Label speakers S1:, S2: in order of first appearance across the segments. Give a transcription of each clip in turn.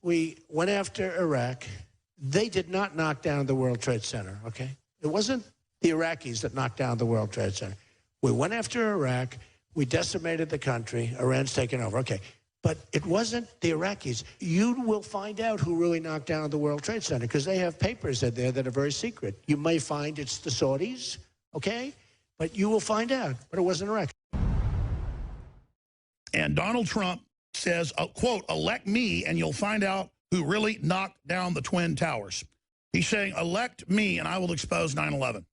S1: we went after Iraq. They did not knock down the World Trade Center, okay? It wasn't the Iraqis that knocked down the World Trade Center. We went after Iraq. We decimated the country. Iran's taken over. Okay. But it wasn't the Iraqis. You will find out who really knocked down the World Trade Center because they have papers in there that are very secret. You may find it's the Saudis, okay? But you will find out. But it wasn't Iraq.
S2: And Donald Trump says, quote, elect me and you'll find out who really knocked down the Twin Towers. He's saying, elect me and I will expose 9/11.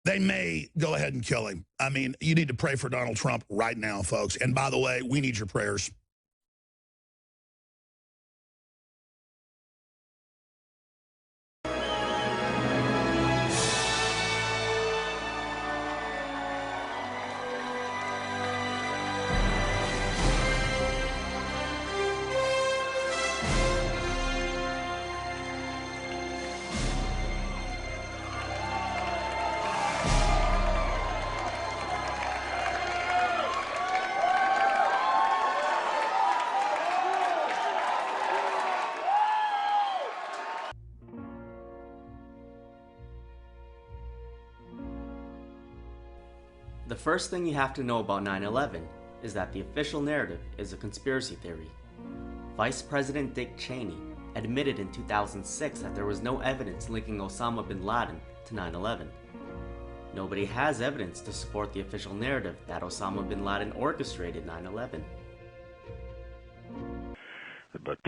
S2: They may go ahead and kill him. I mean, you need to pray for Donald Trump right now, folks. And by the way, we need your prayers.
S3: The first thing you have to know about 9/11 is that the official narrative is a conspiracy theory. Vice President Dick Cheney admitted in 2006 that there was no evidence linking Osama bin Laden to 9/11. Nobody has evidence to support the official narrative that Osama bin Laden orchestrated 9/11.
S4: But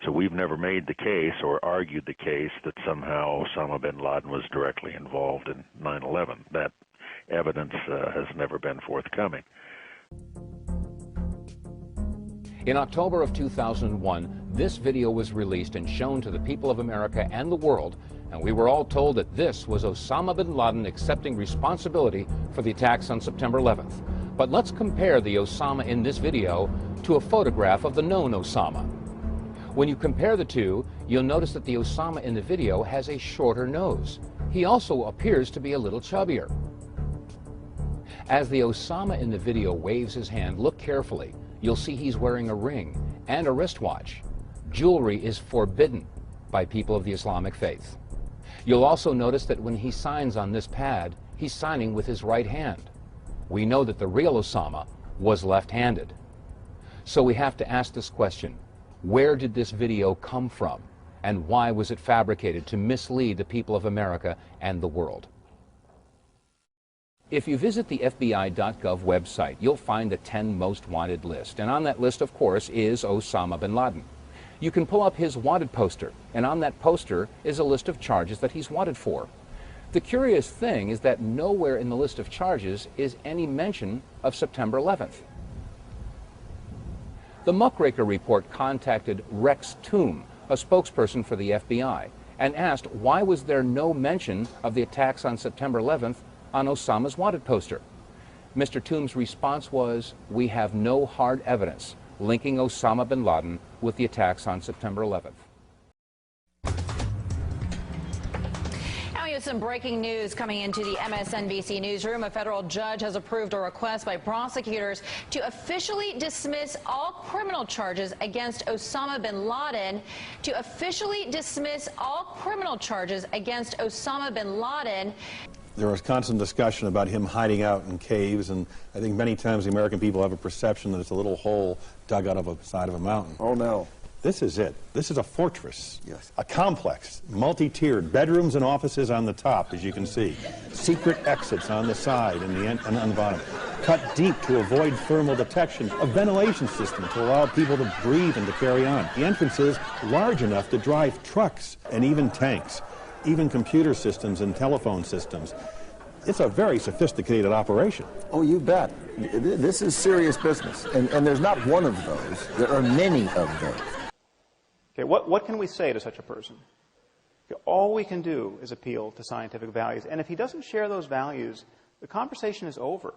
S4: so we've never made the case or argued the case that somehow Osama bin Laden was directly involved in 9/11. That evidence has never been forthcoming.
S5: In October of 2001, this video was released and shown to the people of America and the world, and we were all told that this was Osama bin Laden accepting responsibility for the attacks on September 11th. But let's compare the Osama in this video to a photograph of the known Osama. When you compare the two, you'll notice that the Osama in the video has a shorter nose. He also appears to be a little chubbier. As the Osama in the video waves his hand, look carefully. You'll see he's wearing a ring and a wristwatch. Jewelry is forbidden by people of the Islamic faith. You'll also notice that when he signs on this pad, he's signing with his right hand. We know that the real Osama was left-handed. So we have to ask this question: where did this video come from, and why was it fabricated to mislead the people of America and the world? If you visit the FBI.gov website, you'll find the 10 most wanted list. And on that list, of course, is Osama bin Laden. You can pull up his wanted poster, and on that poster is a list of charges that he's wanted for. The curious thing is that nowhere in the list of charges is any mention of September 11th. The Muckraker report contacted Rex Toom, a spokesperson for the FBI, and asked why was there no mention of the attacks on September 11th on Osama's wanted poster. Mr. Toom's response was, we have no hard evidence linking Osama bin Laden with the attacks on September 11th.
S6: Now we have some breaking news coming into the MSNBC newsroom. A federal judge has approved a request by prosecutors to officially dismiss all criminal charges against Osama bin Laden. To officially dismiss all criminal charges against Osama bin Laden.
S7: There was constant discussion about him hiding out in caves, and I think many times the American people have a perception that it's a little hole dug out of a side of a mountain.
S8: Oh, no.
S7: This is it. This is a fortress.
S8: Yes.
S7: A complex, multi-tiered, bedrooms and offices on the top, as you can see. Secret exits on the side and on the bottom. Cut deep to avoid thermal detection. A ventilation system to allow people to breathe and to carry on. The entrance is large enough to drive trucks and even tanks. Even computer systems and telephone systems. It's a very sophisticated operation.
S8: Oh, you bet. This is serious business. And there's not one of those. There are many of those.
S9: Okay, what can we say to such a person? Okay, all we can do is appeal to scientific values. And if he doesn't share those values, the conversation is over.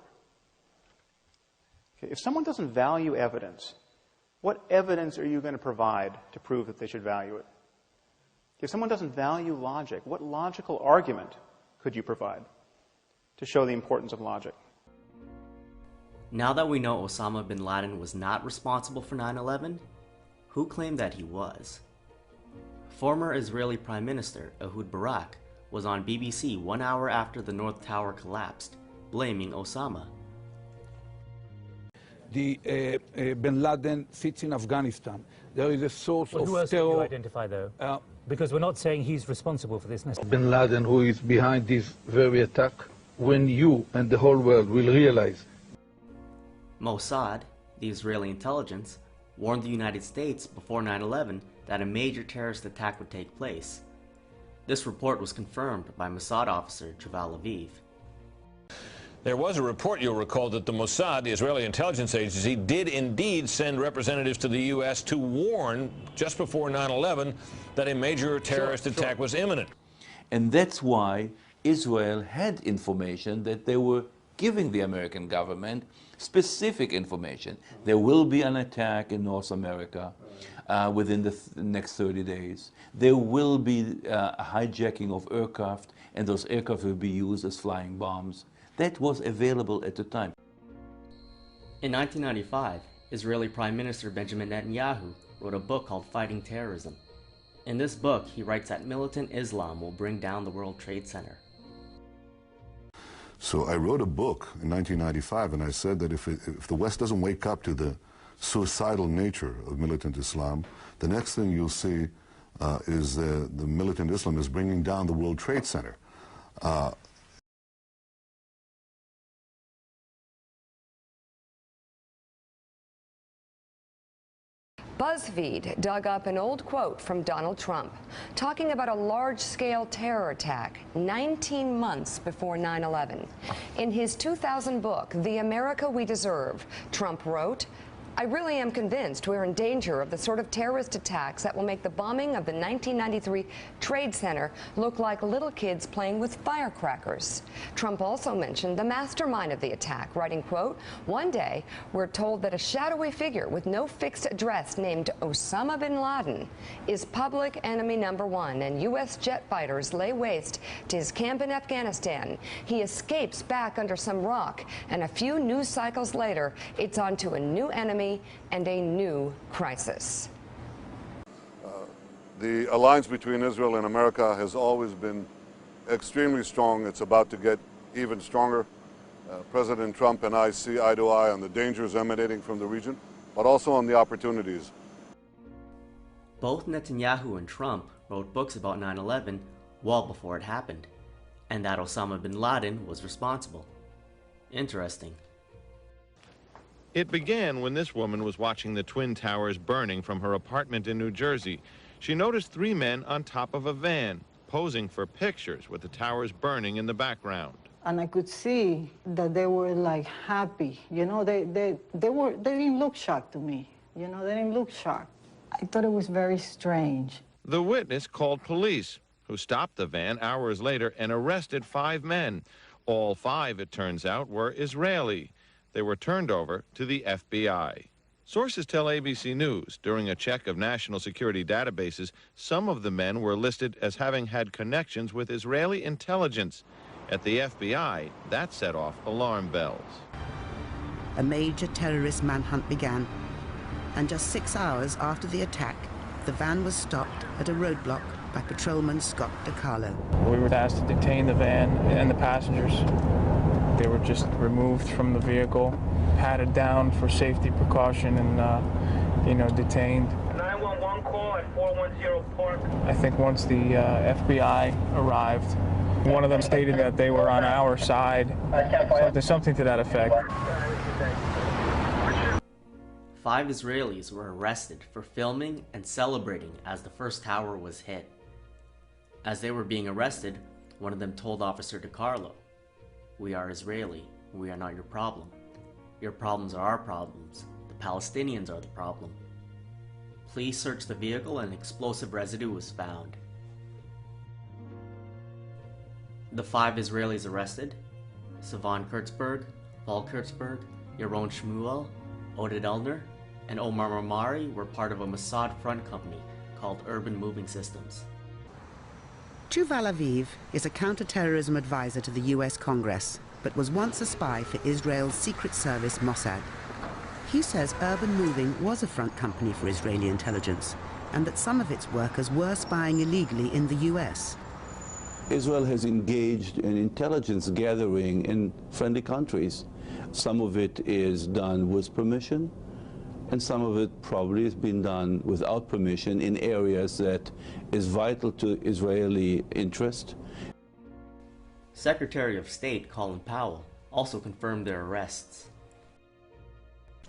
S9: Okay, if someone doesn't value evidence, what evidence are you going to provide to prove that they should value it? If someone doesn't value logic, what logical argument could you provide to show the importance of logic?
S3: Now that we know Osama bin Laden was not responsible for 9/11, who claimed that he was? Former Israeli Prime Minister Ehud Barak was on BBC 1 hour after the North Tower collapsed, blaming Osama.
S10: Bin Laden sits in Afghanistan. There is a source
S11: who
S10: of
S11: else
S10: terror.
S11: do you identify, though? Because we're not saying he's responsible for this necessarily.
S10: Bin Laden, who is behind this very attack, when you and the whole world will realize.
S3: Mossad, the Israeli intelligence, warned the United States before 9/11 that a major terrorist attack would take place. This report was confirmed by Mossad officer Yuval Aviv.
S12: There was a report, you'll recall, that the Mossad, the Israeli intelligence agency, did indeed send representatives to the U.S. to warn just before 9/11 that a major terrorist attack was imminent.
S13: And that's why Israel had information that they were giving the American government specific information. There will be an attack in North America within the next 30 days. There will be a hijacking of aircraft, and those aircraft will be used as flying bombs. That was available at the time.
S3: In 1995, Israeli Prime Minister Benjamin Netanyahu wrote a book called Fighting Terrorism. In this book, he writes that militant Islam will bring down the World Trade Center.
S14: So I wrote a book in 1995, and I said that if the West doesn't wake up to the suicidal nature of militant Islam, the next thing you'll see is the militant Islam is bringing down the World Trade Center.
S15: BuzzFeed dug up an old quote from Donald Trump talking about a large-scale terror attack 19 months before 9/11. In his 2000 book, The America We Deserve, Trump wrote, "I really am convinced we're in danger of the sort of terrorist attacks that will make the bombing of the 1993 Trade Center look like little kids playing with firecrackers." Trump also mentioned the mastermind of the attack, writing, quote, "One day, we're told that a shadowy figure with no fixed address named Osama bin Laden is public enemy #1, and U.S. jet fighters lay waste to his camp in Afghanistan. He escapes back under some rock, and a few news cycles later, it's on to a new enemy and a new crisis."
S16: The alliance between Israel and America has always been extremely strong. It's about to get even stronger. President Trump and I see eye to eye on the dangers emanating from the region, but also on the opportunities.
S3: Both Netanyahu and Trump wrote books about 9/11 well before it happened, and that Osama bin Laden was responsible. Interesting.
S17: It began when this woman was watching the Twin Towers burning from her apartment in New Jersey. She noticed 3 men on top of a van, posing for pictures with the towers burning in the background.
S18: And I could see that they were like happy. You know, they didn't look shocked to me. You know, they didn't look shocked. I thought it was very strange.
S17: The witness called police, who stopped the van hours later and arrested 5 men. All 5, it turns out, were Israeli. They were turned over to the FBI. Sources tell ABC News during a check of national security databases, some of the men were listed as having had connections with Israeli intelligence. At the FBI, that set off alarm bells.
S19: A major terrorist manhunt began, and just 6 hours after the attack, the van was stopped at a roadblock by patrolman Scott DiCarlo.
S20: We were asked to detain the van and the passengers. They were just removed from the vehicle, patted down for safety precaution, and detained.
S21: 911 call at 410 Park.
S20: I think once the FBI arrived, one of them stated that they were on our side. So there's something to that effect.
S3: 5 Israelis were arrested for filming and celebrating as the first tower was hit. As they were being arrested, one of them told Officer DiCarlo, "We are Israeli. We are not your problem. Your problems are our problems. The Palestinians are the problem. Please search the vehicle and explosive residue was found." The 5 Israelis arrested, Sivan Kurtzberg, Paul Kurtzberg, Yaron Shmuel, Oded Elner, and Omar Marmari were part of a Mossad front company called Urban Moving Systems.
S19: Yuval Aviv is a counterterrorism advisor to the U.S. Congress. but was once a spy for Israel's secret service Mossad. He says Urban Moving was a front company for Israeli intelligence, and that some of its workers were spying illegally in the US.
S13: Israel has engaged in intelligence gathering in friendly countries. Some of it is done with permission, and some of it probably has been done without permission in areas that is vital to Israeli interest.
S3: Secretary of State Colin Powell also confirmed their arrests.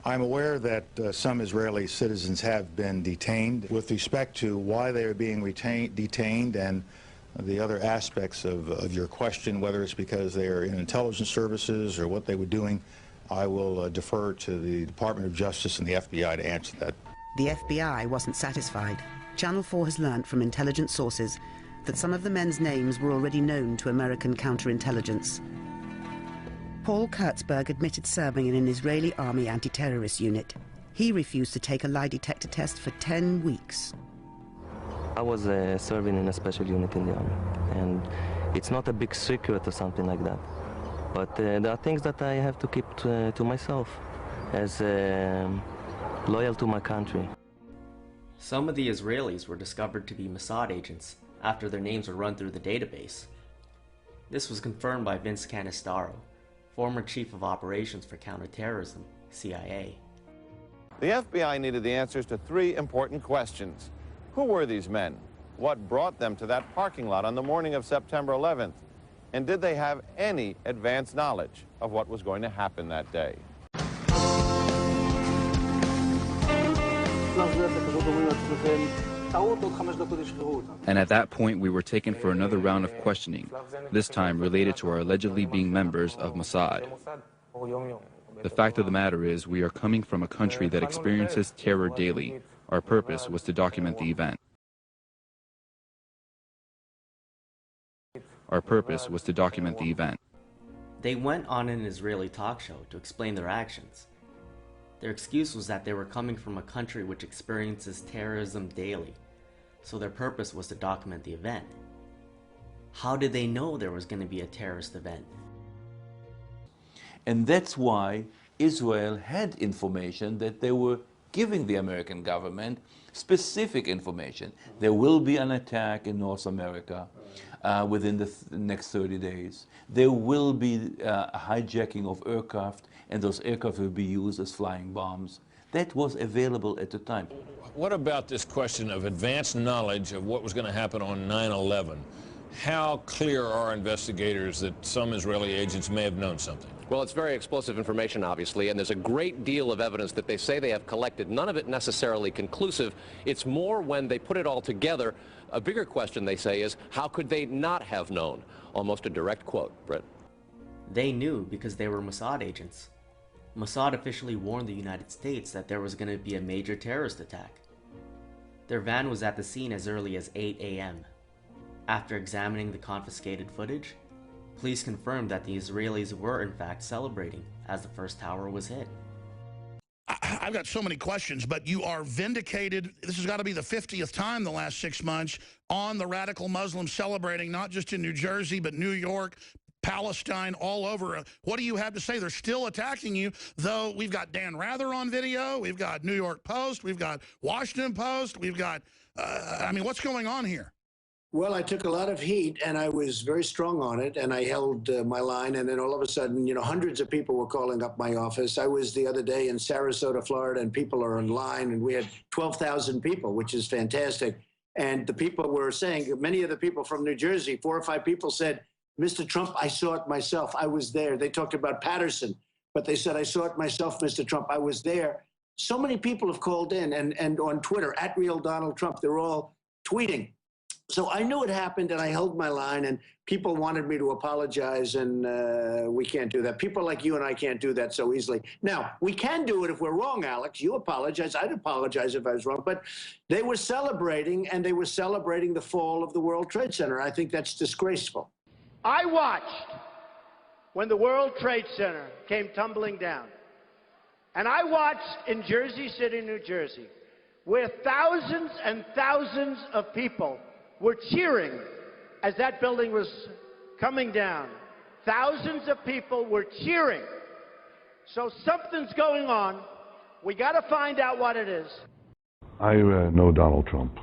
S1: I'm aware that some Israeli citizens have been detained. With respect to why they are being detained and the other aspects of your question, whether it's because they are in intelligence services or what they were doing, I will defer to the Department of Justice and the FBI to answer that.
S19: The FBI wasn't satisfied. Channel 4 has learnt from intelligence sources that some of the men's names were already known to American counterintelligence. Paul Kurtzberg admitted serving in an Israeli army anti-terrorist unit. He refused to take a lie detector test for 10 weeks.
S22: I was serving in a special unit in the army, and it's not a big secret or something like that. But there are things that I have to keep to myself as loyal to my country.
S3: Some of the Israelis were discovered to be Mossad agents after their names were run through the database. This was confirmed by Vince Canistaro, former Chief of Operations for Counterterrorism, CIA.
S17: The FBI needed the answers to three important questions. Who were these men? What brought them to that parking lot on the morning of September 11th? And did they have any advance knowledge of what was going to happen that day?
S23: And at that point, we were taken for another round of questioning, this time related to our allegedly being members of Mossad. The fact of the matter is, we are coming from a country that experiences terror daily. Our purpose was to document the event. Our purpose was to document the event.
S3: They went on an Israeli talk show to explain their actions. Their excuse was that they were coming from a country which experiences terrorism daily, so their purpose was to document the event. How did they know there was going to be a terrorist event?
S13: And that's why Israel had information that they were giving the American government, specific information. There will be an attack in North America within the next 30 days. There will be a hijacking of aircraft, and those aircraft will be used as flying bombs. That was available at the time.
S12: What about this question of advanced knowledge of what was going to happen on 9/11? How clear are investigators that some Israeli agents may have known something?
S24: Well, it's very explosive information, obviously, and there's a great deal of evidence that they say they have collected, none of it necessarily conclusive. It's more when they put it all together. A bigger question, they say, is how could they not have known? Almost a direct quote, Britt.
S3: They knew because they were Mossad agents. Mossad officially warned the United States that there was going to be a major terrorist attack. Their van was at the scene as early as 8 a.m. After examining the confiscated footage, police confirmed that the Israelis were in fact celebrating as the first tower was hit.
S2: I've got so many questions, but you are vindicated. This has got to be the 50th time the last 6 months on the radical Muslims celebrating, not just in New Jersey, but New York, Palestine, all over. What do you have to say? They're still attacking you, though we've got Dan Rather on video, we've got New York Post, we've got Washington Post, we've got, I mean, what's going on here?
S25: Well, I took a lot of heat, and I was very strong on it, and I held my line, and then all of a sudden, you know, hundreds of people were calling up my office. I was the other day in Sarasota, Florida, and people are in line, and we had 12,000 people, which is fantastic. And the people were saying, many of the people from New Jersey, 4 or 5 people said, Mr. Trump, I saw it myself. I was there. They talked about Patterson, but they said, I saw it myself, Mr. Trump. I was there. So many people have called in, and on Twitter, @RealDonaldTrump, they're all tweeting. So I knew it happened, and I held my line, and people wanted me to apologize, and we can't do that. People like you and I can't do that so easily. Now, we can do it if we're wrong, Alex. You apologize. I'd apologize if I was wrong. But they were celebrating, and they were celebrating the fall of the World Trade Center. I think that's disgraceful.
S26: I watched when the World Trade Center came tumbling down. And I watched in Jersey City, New Jersey, where thousands and thousands of people were cheering as that building was coming down. Thousands of people were cheering. So something's going on. We got to find out what it is.
S14: I know Donald Trump.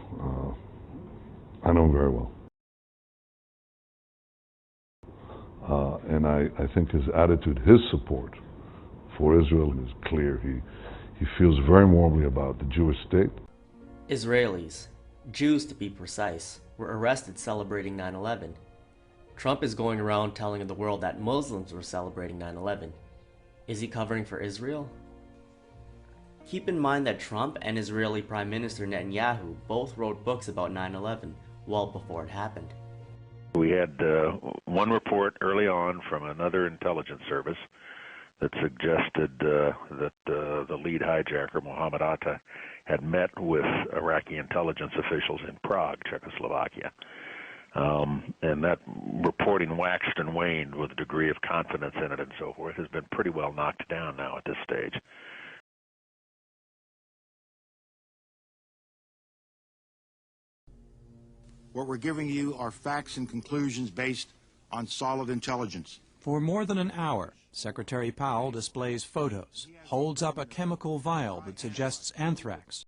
S14: I know him very well. And I think his attitude, his support for Israel is clear. He feels very warmly about the Jewish state.
S3: Israelis, Jews to be precise, were arrested celebrating 9/11. Trump is going around telling the world that Muslims were celebrating 9/11. Is he covering for Israel? Keep in mind that Trump and Israeli Prime Minister Netanyahu both wrote books about 9/11 well before it happened.
S4: We had one report early on from another intelligence service that suggested that the lead hijacker, Mohammed Atta, had met with Iraqi intelligence officials in Prague, Czechoslovakia. And that reporting waxed and waned with a degree of confidence in it and so forth. Has been pretty well knocked down now at this stage.
S1: What we're giving you are facts and conclusions based on solid intelligence.
S5: For more than an hour, Secretary Powell displays photos, holds up a chemical vial that suggests anthrax.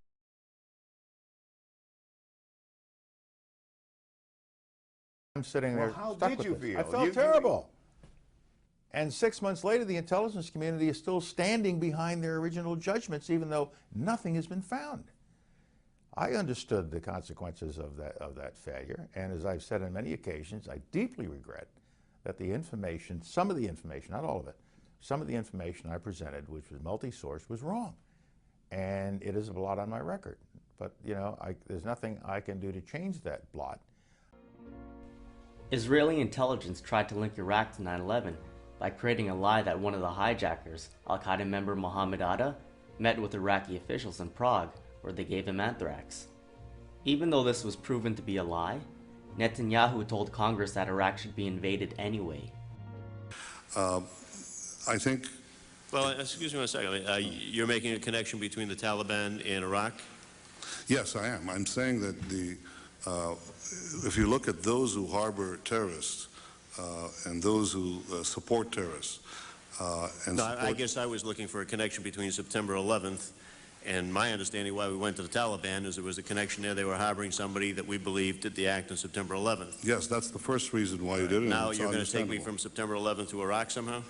S1: I'm sitting there
S6: Well, how
S1: stuck
S6: did
S1: with
S6: you
S1: this.
S6: feel?
S1: I felt terrible. And 6 months later, the intelligence community is still standing behind their original judgments, even though nothing has been found. I understood the consequences of that failure, and as I've said on many occasions, I deeply regret that the information, some of the information, not all of it, some of the information I presented, which was multi-source, was wrong. And it is a blot on my record. But, you know, there's nothing I can do to change that blot.
S3: Israeli intelligence tried to link Iraq to 9/11 by creating a lie that one of the hijackers, Al-Qaeda member Mohammed Atta, met with Iraqi officials in Prague where they gave him anthrax. Even though this was proven to be a lie, Netanyahu told Congress that Iraq should be invaded anyway.
S16: I think...
S7: Well, excuse me one second. You're making a connection between the Taliban and Iraq?
S16: Yes, I am. I'm saying that if you look at those who harbor terrorists and those who support terrorists...
S7: I guess I was looking for a connection between September 11th and my understanding why we went to the Taliban is there was a connection there. They were harboring somebody that we believed did the act on September 11th.
S16: Yes, that's the first reason why you did it.
S7: Now you're going to take me from September 11th to Iraq somehow?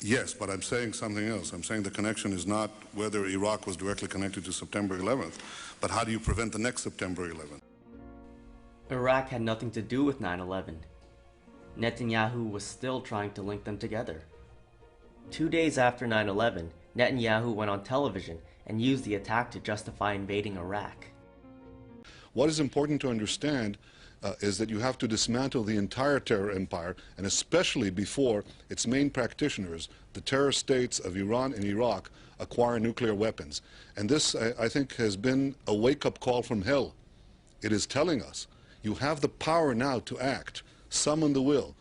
S16: Yes, but I'm saying something else. I'm saying the connection is not whether Iraq was directly connected to September 11th, but how do you prevent the next September 11th?
S3: Iraq had nothing to do with 9/11. Netanyahu was still trying to link them together. 2 days after 9/11, Netanyahu went on television and used the attack to justify invading Iraq.
S16: What is important to understand is that you have to dismantle the entire terror empire, and especially before its main practitioners, the terror states of Iran and Iraq, acquire nuclear weapons. And this, I think, has been a wake-up call from hell. It is telling us, you have the power now to act. Summon the will.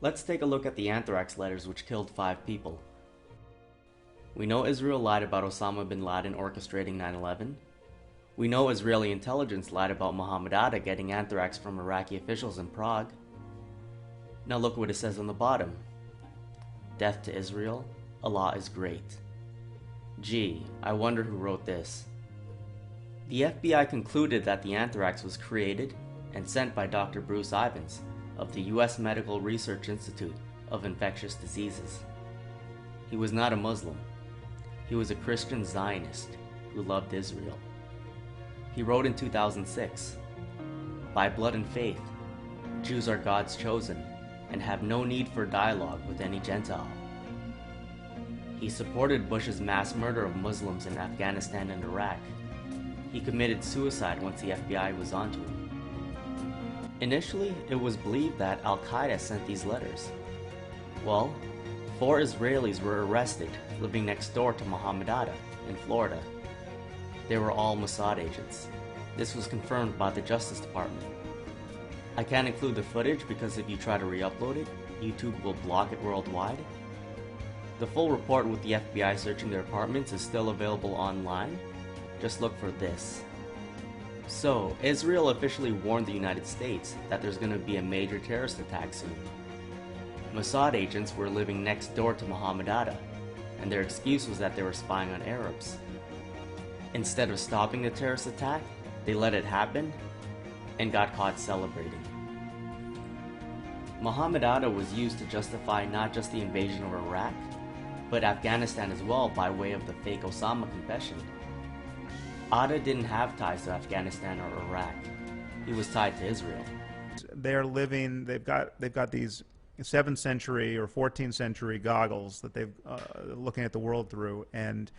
S3: Let's take a look at the anthrax letters which killed 5 people. We know Israel lied about Osama bin Laden orchestrating 9/11. We know Israeli intelligence lied about Mohammed Atta getting anthrax from Iraqi officials in Prague. Now look what it says on the bottom. Death to Israel, Allah is great. Gee, I wonder who wrote this. The FBI concluded that the anthrax was created and sent by Dr. Bruce Ivins of the U.S. Medical Research Institute of Infectious Diseases. He was not a Muslim. He was a Christian Zionist who loved Israel. He wrote in 2006, "By blood and faith, Jews are God's chosen and have no need for dialogue with any Gentile." He supported Bush's mass murder of Muslims in Afghanistan and Iraq. He committed suicide once the FBI was onto him. Initially, it was believed that Al-Qaeda sent these letters. Well, 4 Israelis were arrested living next door to Mohammed Atta in Florida. They were all Mossad agents. This was confirmed by the Justice Department. I can't include the footage because if you try to re-upload it, YouTube will block it worldwide. The full report with the FBI searching their apartments is still available online. Just look for this. So, Israel officially warned the United States that there's going to be a major terrorist attack soon. Mossad agents were living next door to Muhammad Atta, and their excuse was that they were spying on Arabs. Instead of stopping the terrorist attack, they let it happen and got caught celebrating. Muhammad Atta was used to justify not just the invasion of Iraq, but Afghanistan as well by way of the fake Osama confession. Atta didn't have ties to Afghanistan or Iraq. He was tied to Israel.
S6: They're living, they've got these 7th century or 14th century goggles that they've looking at the world through, and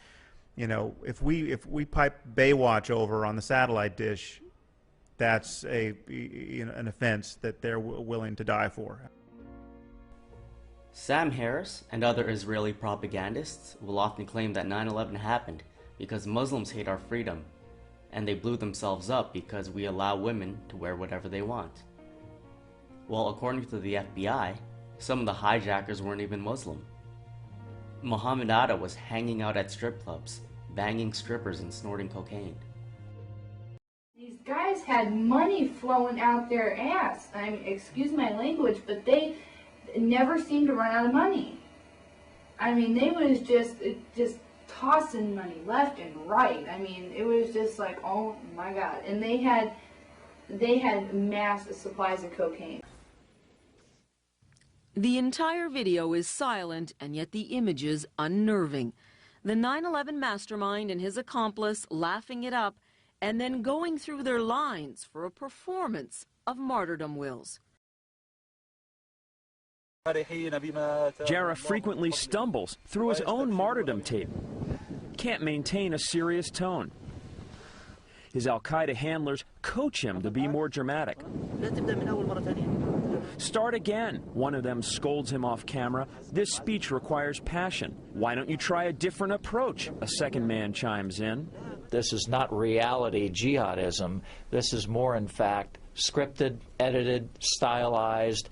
S6: you know, if we pipe Baywatch over on the satellite dish, that's an offense that they're willing to die for.
S3: Sam Harris and other Israeli propagandists will often claim that 9/11 happened because Muslims hate our freedom, and they blew themselves up because we allow women to wear whatever they want. Well, according to the FBI, some of the hijackers weren't even Muslim. Muhammad Atta was hanging out at strip clubs, banging strippers and snorting cocaine.
S8: These guys had money flowing out their ass. I mean, excuse my language, but they never seemed to run out of money. I mean, they was just tossing money left and right. I mean, it was just like, oh my God. And they had mass supplies of cocaine.
S9: The entire video is silent, and yet the images unnerving. The 9/11 mastermind and his accomplice laughing it up and then going through their lines for a performance of martyrdom wills.
S10: Jarrah frequently stumbles through his own martyrdom tape. Can't maintain a serious tone. His Al-Qaeda handlers coach him to be more dramatic. Start again. One of them scolds him off camera. This speech requires passion. Why don't you try a different approach? A second man chimes in.
S11: This is not reality jihadism. This is more, in fact, scripted, edited, stylized.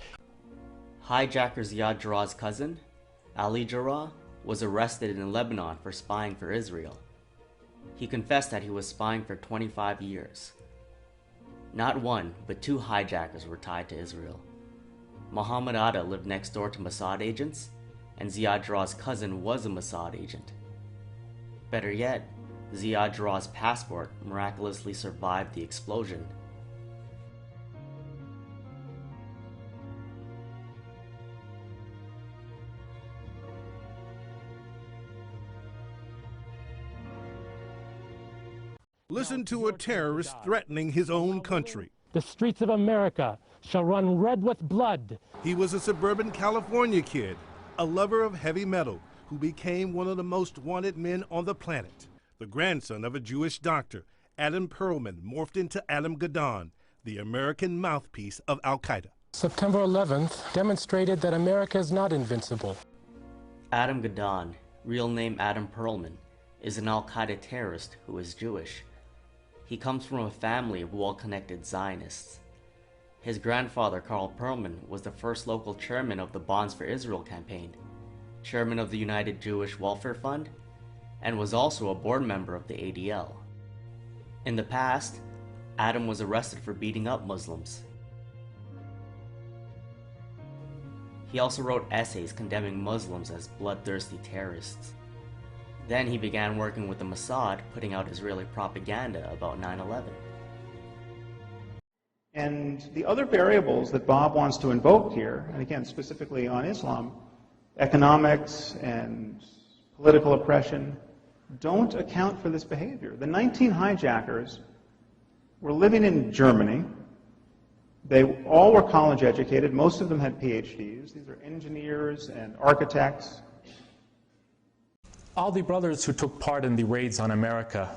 S3: Hijacker Ziad Jarrah's cousin, Ali Jarrah, was arrested in Lebanon for spying for Israel. He confessed that he was spying for 25 years. Not one, but 2 hijackers were tied to Israel. Muhammad Atta lived next door to Mossad agents, and Ziad Jarrah's cousin was a Mossad agent. Better yet, Ziad Jarrah's passport miraculously survived the explosion.
S15: Listen to a terrorist threatening his own country.
S27: The streets of America shall run red with blood.
S15: He was a suburban California kid, a lover of heavy metal, who became one of the most wanted men on the planet. The grandson of a Jewish doctor, Adam Perlman morphed into Adam Gadon, the American mouthpiece of Al-Qaeda.
S27: September 11th demonstrated that America is not invincible.
S3: Adam Gadon, real name Adam Perlman, is an Al-Qaeda terrorist who is Jewish. He comes from a family of well-connected Zionists. His grandfather, Carl Perlman, was the first local chairman of the Bonds for Israel campaign, chairman of the United Jewish Welfare Fund, and was also a board member of the ADL. In the past, Adam was arrested for beating up Muslims. He also wrote essays condemning Muslims as bloodthirsty terrorists. Then he began working with the Mossad, putting out Israeli propaganda about 9/11.
S28: And the other variables that Bob wants to invoke here, and again specifically on Islam, economics and political oppression, don't account for this behavior. The 19 hijackers were living in Germany. They all were college educated. Most of them had PhDs. These are engineers and architects.
S27: All the brothers who took part in the raids on America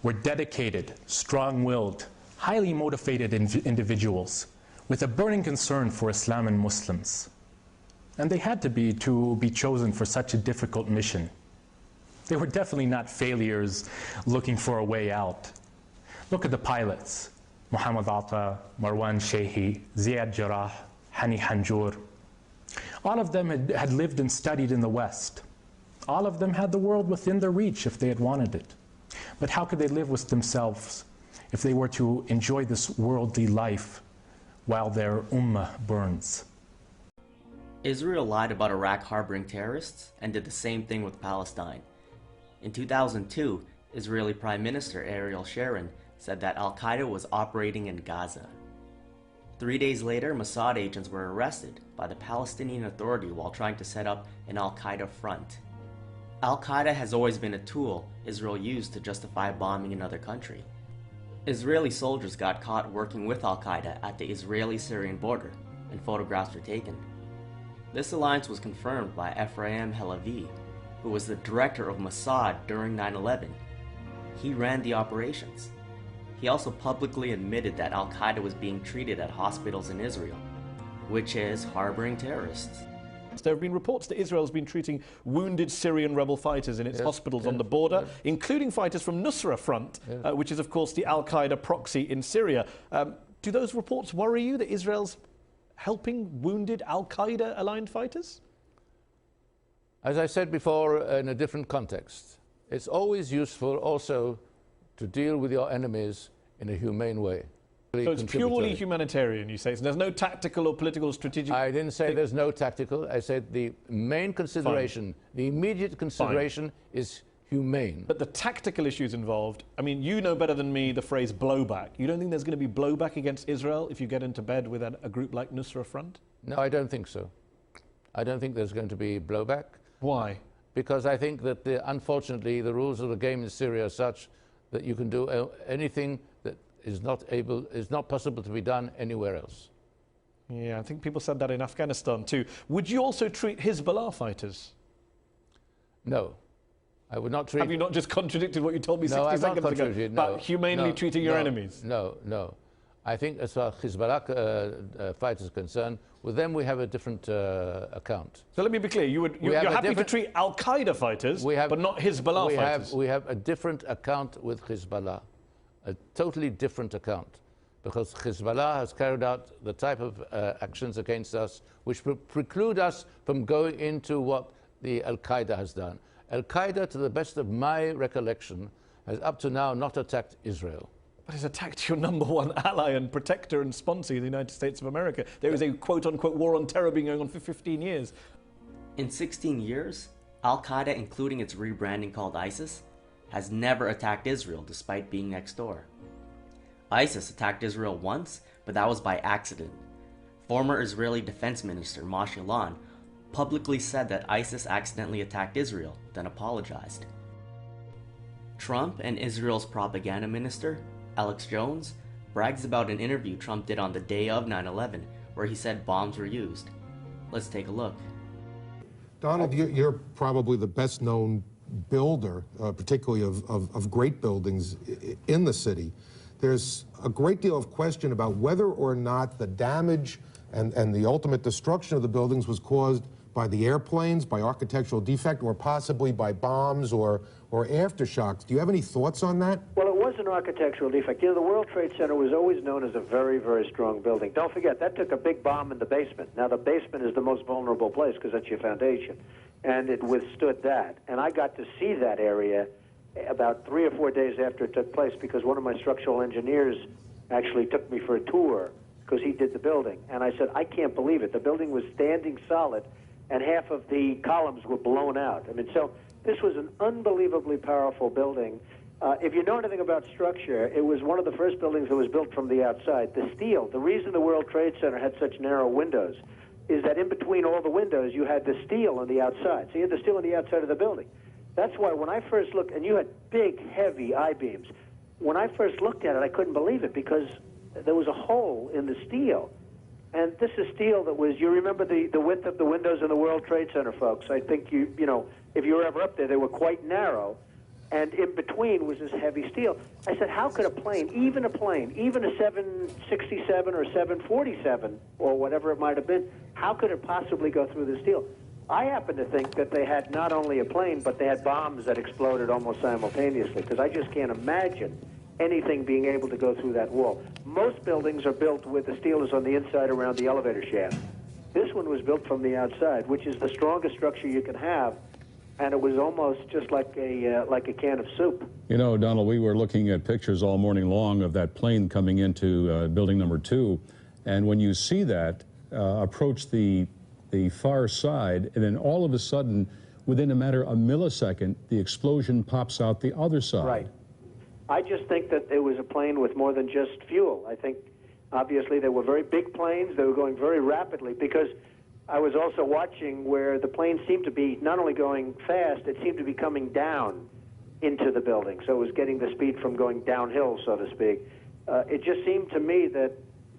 S27: were dedicated, strong-willed, highly motivated individuals with a burning concern for Islam and Muslims. And they had to be chosen for such a difficult mission. They were definitely not failures looking for a way out. Look at the pilots: Muhammad Atta, Marwan Shehi, Ziad Jarrah, Hani Hanjour. All of them had lived and studied in the West. All of them had the world within their reach if they had wanted it. But how could they live with themselves if they were to enjoy this worldly life while their ummah burns?
S3: Israel lied about Iraq harboring terrorists and did the same thing with Palestine. In 2002, Israeli Prime Minister Ariel Sharon said that Al-Qaeda was operating in Gaza. 3 days later, Mossad agents were arrested by the Palestinian Authority while trying to set up an Al-Qaeda front. Al-Qaeda has always been a tool Israel used to justify bombing another country. Israeli soldiers got caught working with Al-Qaeda at the Israeli-Syrian border, and photographs were taken. This alliance was confirmed by Ephraim Halavi, who was the director of Mossad during 9/11. He ran the operations. He also publicly admitted that Al-Qaeda was being treated at hospitals in Israel, which is harboring terrorists.
S13: There have been reports that Israel has been treating wounded Syrian rebel fighters in its hospitals on the border, including fighters from Nusra Front, which is, of course, the Al-Qaeda proxy in Syria. Do those reports worry you that Israel's helping wounded Al-Qaeda-aligned fighters?
S17: As I said before, in a different context, it's always useful also to deal with your enemies in a humane way.
S13: So it's purely humanitarian, you say? So there's no tactical or political strategic...
S17: I didn't say there's no tactical. I said the main consideration, the immediate consideration is humane.
S13: But the tactical issues involved, I mean, you know better than me the phrase blowback. You don't think there's going to be blowback against Israel if you get into bed with a group like Nusra Front?
S17: No, I don't think so. I don't think there's going to be blowback.
S13: Why?
S17: Because I think that, unfortunately, the rules of the game in Syria are such that you can do anything that is not possible to be done anywhere else.
S13: Yeah, I think people said that in Afghanistan too. Would you also treat Hezbollah fighters?
S17: No, I would not treat...
S13: Have you not just contradicted what you told me 60 seconds ago about humanely treating your enemies?
S17: No. I think as far as Hezbollah fighters are concerned, with them we have a different account.
S13: So let me be clear, you're happy to treat Al-Qaeda fighters, but not Hezbollah fighters?
S17: We have a different account with Hezbollah, a totally different account, because Hezbollah has carried out the type of actions against us which preclude us from going into what the Al-Qaeda has done. Al-Qaeda, to the best of my recollection, has up to now not attacked Israel.
S13: But it's attacked your #1 ally and protector and sponsor, the United States of America. There is a quote-unquote war on terror being going on for 15 years.
S3: In 16 years, Al-Qaeda, including its rebranding called ISIS, has never attacked Israel despite being next door. ISIS attacked Israel once, but that was by accident. Former Israeli Defense Minister Moshe Yaalon publicly said that ISIS accidentally attacked Israel, then apologized. Trump and Israel's propaganda minister, Alex Jones, brags about an interview Trump did on the day of 9/11, where he said bombs were used. Let's take a look.
S18: Donald, you're probably the best known builder, particularly of great buildings in the city. There's a great deal of question about whether or not the damage and the ultimate destruction of the buildings was caused by the airplanes, by architectural defect, or possibly by bombs or aftershocks. Do you have any thoughts on that?
S25: Well, it was an architectural defect. You know, the World Trade Center was always known as a very, very strong building. Don't forget, that took a big bomb in the basement. Now, the basement is the most vulnerable place because that's your foundation. And it withstood that. And I got to see that area about 3 or 4 days after it took place because one of my structural engineers actually took me for a tour because he did the building. And I said, I can't believe it. The building was standing solid and half of the columns were blown out. I mean, so this was an unbelievably powerful building. If you know anything about structure, it was one of the first buildings that was built from the outside. The steel, the reason the World Trade Center had such narrow windows is that in between all the windows, you had the steel on the outside. So you had the steel on the outside of the building. That's why when I first looked, and you had big, heavy I-beams, when I first looked at it, I couldn't believe it because there was a hole in the steel. And this is steel that was, you remember the width of the windows in the World Trade Center, folks. I think you know, if you were ever up there, they were quite narrow. And in between was this heavy steel. I said, how could a plane, even a 767 or 747 or whatever it might have been, how could it possibly go through the steel? I happen to think that they had not only a plane, but they had bombs that exploded almost simultaneously, because I just can't imagine anything being able to go through that wall. Most buildings are built with the steel is on the inside around the elevator shaft. This one was built from the outside, which is the strongest structure you can have, and it was almost just like a can of soup.
S19: You know, Donald, we were looking at pictures all morning long of that plane coming into building number 2, and when you see that approach the the far side, and then all of a sudden, within a matter of a millisecond, the explosion pops out the other side.
S2: Right. I just think that it was a plane with more than just fuel. I think, obviously, they were very big planes. They were going very rapidly, because I was also watching where the plane seemed to be not only going fast, it seemed to be coming down into the building. So it was getting the speed from going downhill, so to speak. It just seemed to me that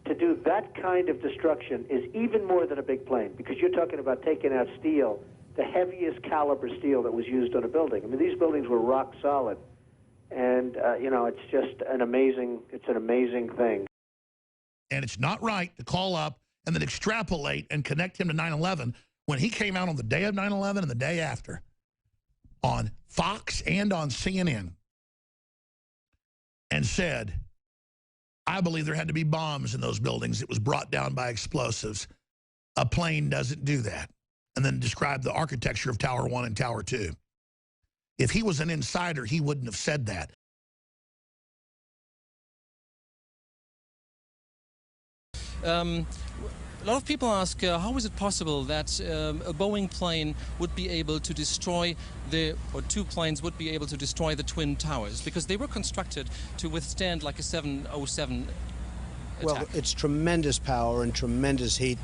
S2: to do that kind of destruction is even more than a big plane, because you're talking about taking out steel, the heaviest caliber steel that was used on a building. I mean, these buildings were rock solid. And, you know, it's just an amazing thing.
S12: And it's not right to call up and then extrapolate and connect him to 9/11 when he came out on the day of 9/11 and the day after on Fox and on CNN and said, I believe there had to be bombs in those buildings. It was brought down by explosives. A plane doesn't do that. And then described the architecture of Tower 1 and Tower 2. If he was an insider, he wouldn't have said that.
S20: A lot of people ask, how is it possible that a Boeing plane would be able to destroy or two planes would be able to destroy the Twin Towers? Because they were constructed to withstand like a 707 attack.
S25: Well, it's tremendous power and tremendous heat.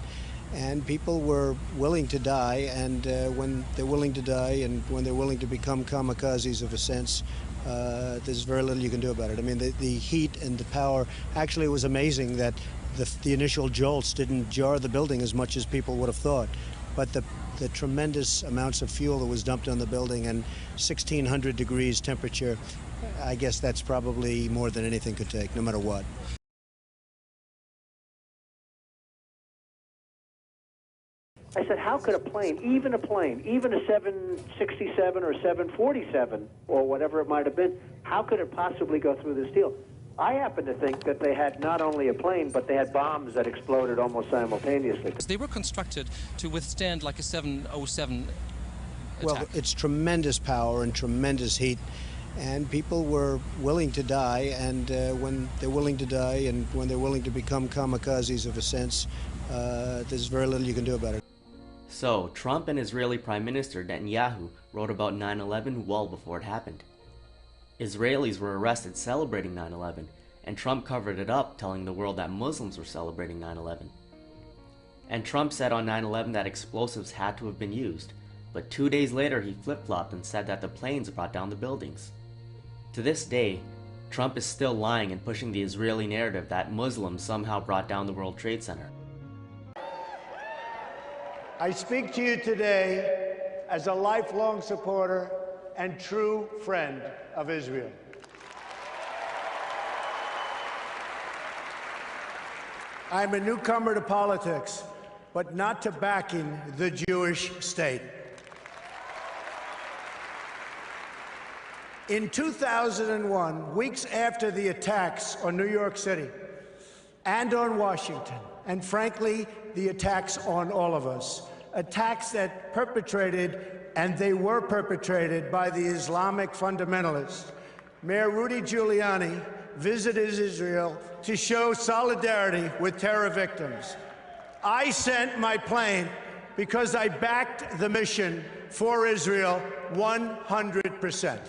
S25: And people were willing to die, and when they're willing to die and when they're willing to become kamikazes of a sense, there's very little you can do about it. I mean, the heat and the power, actually it was amazing that the initial jolts didn't jar the building as much as people would have thought. But the tremendous amounts of fuel that was dumped on the building and 1,600 degrees temperature, I guess that's probably more than anything could take, no matter what.
S2: I said, how could a plane, even a 767 or 747 or whatever it might have been, how could it possibly go through this steel? I happen to think that they had not only a plane, but they had bombs that exploded almost simultaneously.
S20: They were constructed to withstand like a 707 attack.
S25: Well, it's tremendous power and tremendous heat. And people were willing to die, and when they're willing to die and when they're willing to become kamikazes of a sense, there's very little you can do about it.
S3: So, Trump and Israeli Prime Minister Netanyahu wrote about 9/11 well before it happened. Israelis were arrested celebrating 9/11, and Trump covered it up, telling the world that Muslims were celebrating 9/11. And Trump said on 9/11 that explosives had to have been used, but 2 days later he flip-flopped and said that the planes brought down the buildings. To this day, Trump is still lying and pushing the Israeli narrative that Muslims somehow brought down the World Trade Center.
S25: I speak to you today as a lifelong supporter and true friend of Israel. I'm a newcomer to politics, but not to backing the Jewish state. In 2001, weeks after the attacks on New York City and on Washington, and frankly, the attacks on all of us, attacks that they were perpetrated by the Islamic fundamentalists, Mayor Rudy Giuliani visited Israel to show solidarity with terror victims. I sent my plane because I backed the mission for Israel 100%.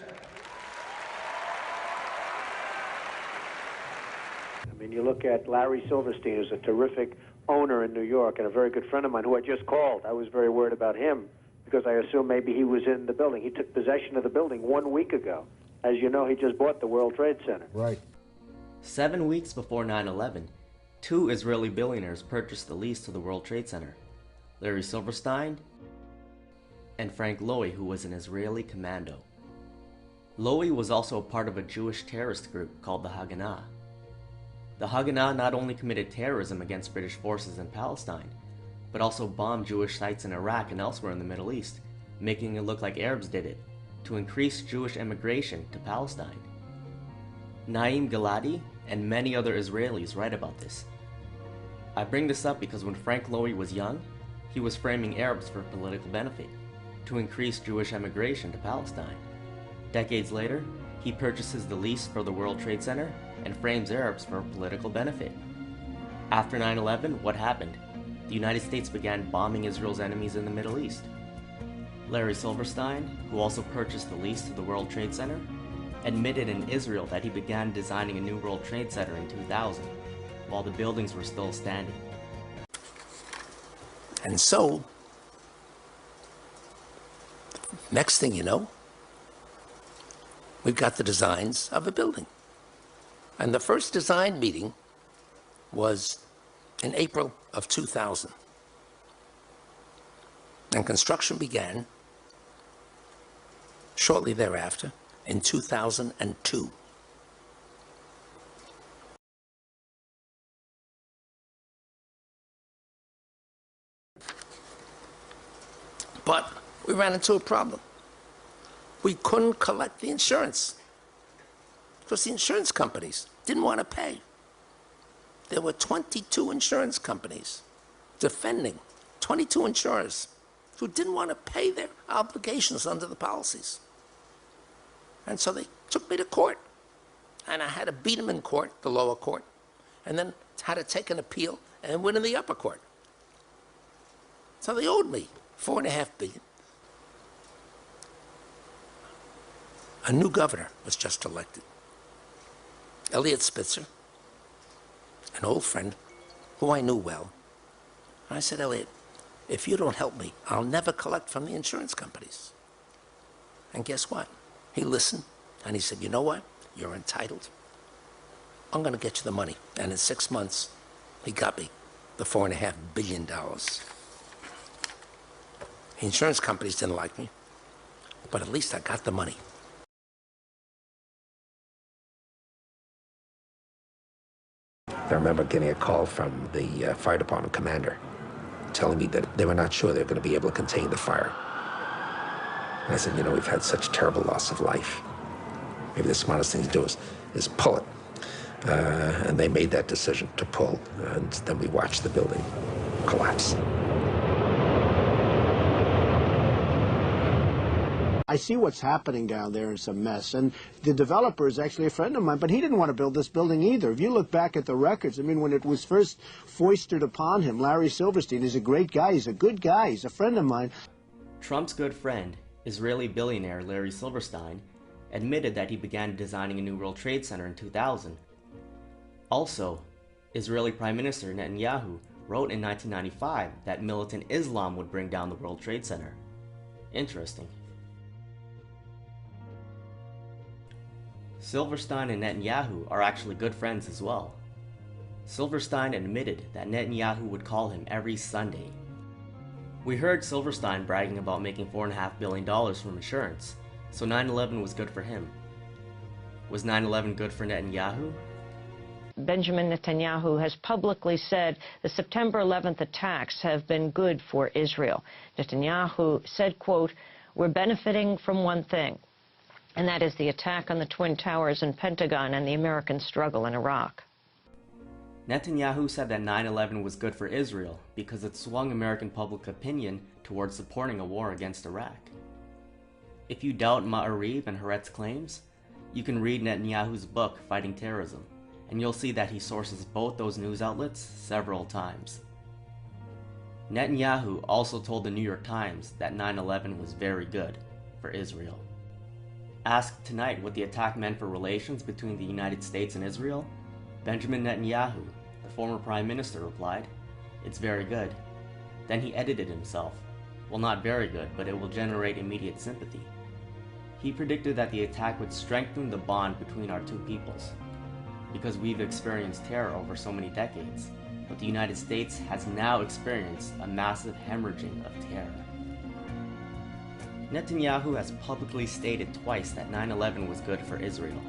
S2: I mean, you look at Larry Silverstein, who's a terrific owner in New York and a very good friend of mine who I just called. I was very worried about him because I assumed maybe he was in the building. He took possession of the building 1 week ago. As you know, he just bought the World Trade Center.
S18: Right.
S3: 7 weeks before 9/11, 2 Israeli billionaires purchased the lease to the World Trade Center. Larry Silverstein and Frank Lowy, who was an Israeli commando. Lowy was also a part of a Jewish terrorist group called the Haganah. The Haganah not only committed terrorism against British forces in Palestine, but also bombed Jewish sites in Iraq and elsewhere in the Middle East, making it look like Arabs did it, to increase Jewish immigration to Palestine. Naim Giladi and many other Israelis write about this. I bring this up because when Frank Lowy was young, he was framing Arabs for political benefit, to increase Jewish immigration to Palestine. Decades later, he purchases the lease for the World Trade Center and frames Arabs for political benefit. After 9/11, what happened? the United States began bombing Israel's enemies in the Middle East. Larry Silverstein, who also purchased the lease to the World Trade Center, admitted in Israel that he began designing a new World Trade Center in 2000, while the buildings were still standing.
S4: And so, next thing you know, we've got the designs of a building. And the first design meeting was in April of 2000. And construction began shortly thereafter in 2002. But we ran into a problem. We couldn't collect the insurance because the insurance companies didn't want to pay. There were 22 insurance companies defending 22 insurers who didn't want to pay their obligations under the policies. And so they took me to court. And I had to beat them in court, the lower court, and then had to take an appeal and win in the upper court. So they owed me $4.5 billion. A new governor was just elected. Eliot Spitzer, an old friend who I knew well. And I said, Eliot, if you don't help me, I'll never collect from the insurance companies. And guess what? He listened, and he said, you know what? You're entitled. I'm going to get you the money. And in 6 months, he got me the $4.5 billion. The insurance companies didn't like me, but at least I got the money. I remember getting a call from the fire department commander telling me that they were not sure they were going to be able to contain the fire. And I said, you know, we've had such terrible loss of life. Maybe the smartest thing to do is pull it. And they made that decision to pull, and then we watched the building collapse.
S25: I see what's happening down there. It's a mess. And the developer is actually a friend of mine, but he didn't want to build this building either. If you look back at the records, I mean, when it was first foisted upon him, Larry Silverstein is a great guy. He's a good guy. He's a friend of mine.
S3: Trump's good friend, Israeli billionaire Larry Silverstein, admitted that he began designing a new World Trade Center in 2000. Also, Israeli Prime Minister Netanyahu wrote in 1995 that militant Islam would bring down the World Trade Center. Interesting. Silverstein and Netanyahu are actually good friends as well. Silverstein admitted that Netanyahu would call him every Sunday. We heard Silverstein bragging about making $4.5 billion from insurance, so 9/11 was good for him. Was 9/11 good for Netanyahu?
S5: Benjamin Netanyahu has publicly said the September 11th attacks have been good for Israel. Netanyahu said, quote, "We're benefiting from one thing, and that is the attack on the Twin Towers and Pentagon and the American struggle in Iraq."
S3: Netanyahu said that 9/11 was good for Israel because it swung American public opinion towards supporting a war against Iraq. If you doubt Ma'ariv and Haaretz claims, you can read Netanyahu's book, Fighting Terrorism, and you'll see that he sources both those news outlets several times. Netanyahu also told the New York Times that 9/11 was very good for Israel. Asked tonight what the attack meant for relations between the United States and Israel, Benjamin Netanyahu, the former Prime Minister, replied, "It's very good." Then he edited himself. "Well, not very good, but it will generate immediate sympathy." He predicted that the attack would strengthen the bond between our two peoples, because we've experienced terror over so many decades, but the United States has now experienced a massive hemorrhaging of terror. Netanyahu has publicly stated twice that 9/11 was good for Israel.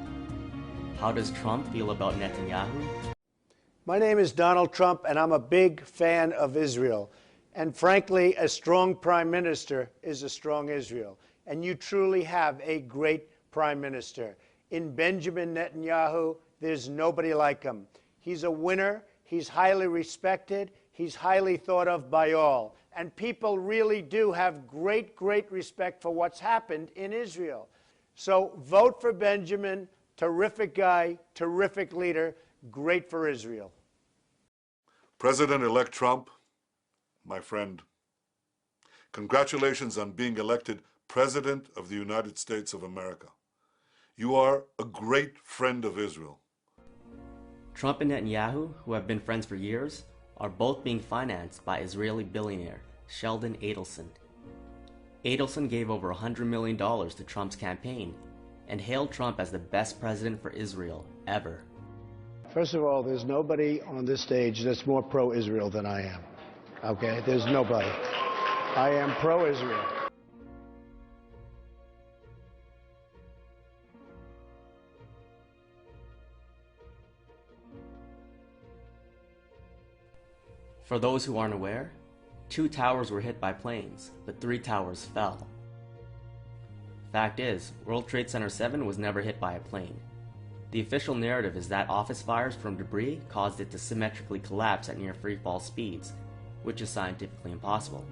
S3: How does Trump feel about Netanyahu?
S25: My name is Donald Trump, and I'm a big fan of Israel. And frankly, a strong prime minister is a strong Israel. And you truly have a great prime minister. In Benjamin Netanyahu, there's nobody like him. He's a winner. He's highly respected. He's highly thought of by all. And people really do have great, great respect for what's happened in Israel. So vote for Benjamin. Terrific guy, terrific leader, great for Israel.
S16: President-elect Trump my friend, congratulations on being elected President of the United States of America. You are a great friend of Israel.
S3: Trump and Netanyahu, who have been friends for years, are both being financed by Israeli billionaire Sheldon Adelson. Adelson gave over $100 million to Trump's campaign and hailed Trump as the best president for Israel ever.
S1: First of all, there's nobody on this stage that's more pro-Israel than I am. Okay? There's nobody. I am pro-Israel.
S3: For those who aren't aware, 2 towers were hit by planes, but 3 towers fell. Fact is, World Trade Center 7 was never hit by a plane. The official narrative is that office fires from debris caused it to symmetrically collapse at near free-fall speeds, which is scientifically impossible.